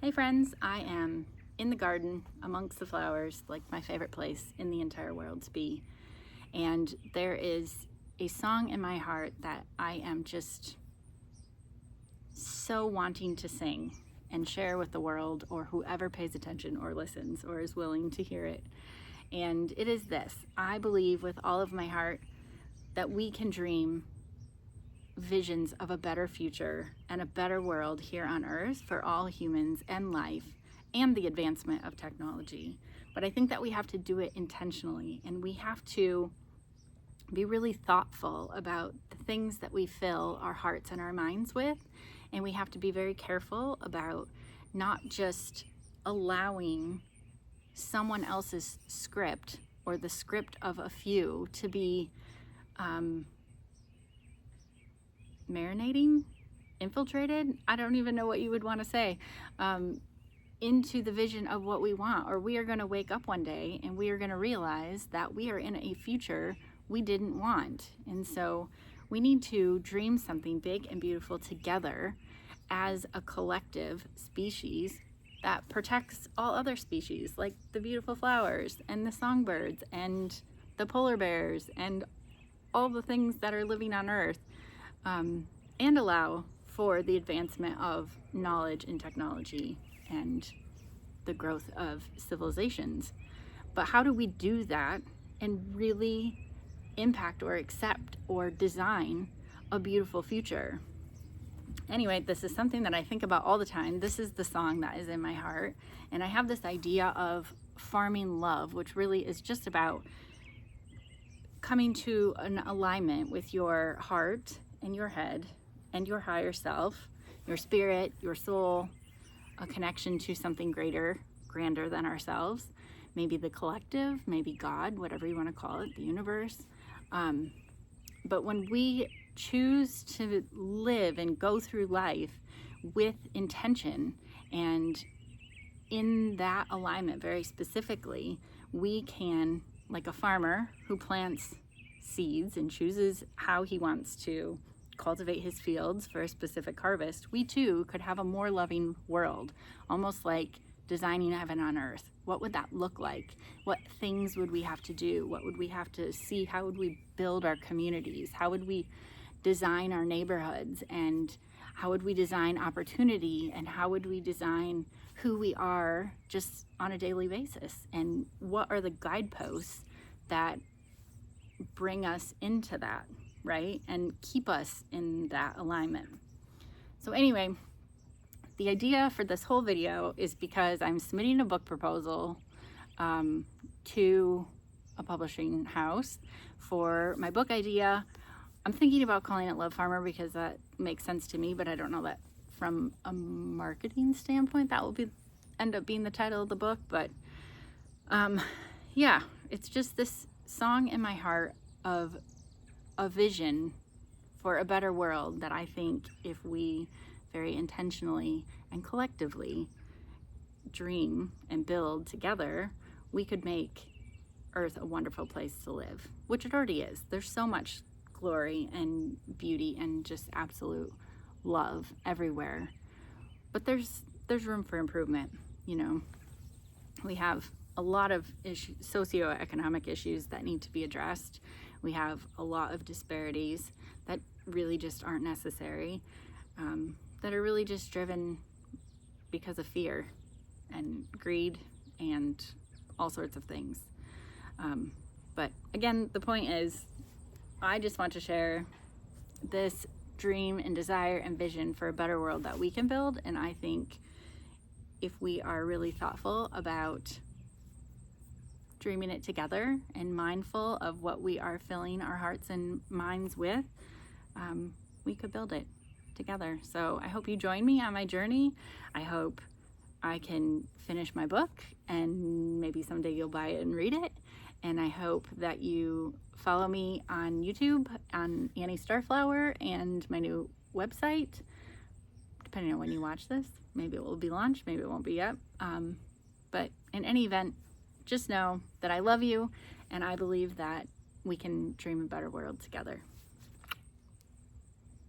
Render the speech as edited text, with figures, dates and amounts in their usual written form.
Hey friends, I am in the garden amongst the flowers, like my favorite place in the entire world to be. And there is a song in my heart that I am just so wanting to sing and share with the world, or whoever pays attention or listens or is willing to hear it. And it is this: I believe with all of my heart that we can dream visions of a better future and a better world here on earth for all humans and life and the advancement of technology. But I think that we have to do it intentionally, and we have to be really thoughtful about the things that we fill our hearts and our minds with, and we have to be very careful about not just allowing someone else's script or the script of a few to be infiltrated, I don't even know what you would want to say, into the vision of what we want. Or we are going to wake up one day and we are going to realize that we are in a future we didn't want. And so we need to dream something big and beautiful together as a collective species that protects all other species, like the beautiful flowers and the songbirds and the polar bears and all the things that are living on Earth, and allow for the advancement of knowledge and technology and the growth of civilizations. But how do we do that and really impact or accept or design a beautiful future? Anyway, this is something that I think about all the time. This is the song that is in my heart. And I have this idea of farming love, which really is just about coming to an alignment with your heart and your head and your higher self, your spirit, your soul, a connection to something greater, grander than ourselves, maybe the collective, maybe God, whatever you want to call it, the universe. But when we choose to live and go through life with intention and in that alignment very specifically, we can, like a farmer who plants seeds and chooses how he wants to cultivate his fields for a specific harvest, we too could have a more loving world, almost like designing heaven on earth. What would that look like? What things would we have to do? What would we have to see? How would we build our communities? How would we design our neighborhoods? And how would we design opportunity? And how would we design who we are just on a daily basis? And what are the guideposts that bring us into that, right? And keep us in that alignment. So anyway, the idea for this whole video is because I'm submitting a book proposal to a publishing house for my book idea. I'm thinking about calling it Love Farmer because that makes sense to me, but I don't know that from a marketing standpoint that will end up being the title of the book. But yeah, it's just this song in my heart of a vision for a better world that I think if we very intentionally and collectively dream and build together, we could make Earth a wonderful place to live, which it already is. There's so much glory and beauty and just absolute love everywhere. But there's room for improvement. You know, we have a lot of socioeconomic issues that need to be addressed. We have a lot of disparities that really just aren't necessary, that are really just driven because of fear and greed and all sorts of things. But again, the point is, I just want to share this dream and desire and vision for a better world that we can build. And I think if we are really thoughtful about dreaming it together and mindful of what we are filling our hearts and minds with, we could build it together. So I hope you join me on my journey. I hope I can finish my book and maybe someday you'll buy it and read it. And I hope that you follow me on YouTube, on Annie Starflower, and my new website, depending on when you watch this. Maybe it will be launched, maybe it won't be yet. But in any event, just know that I love you and I believe that we can dream a better world together.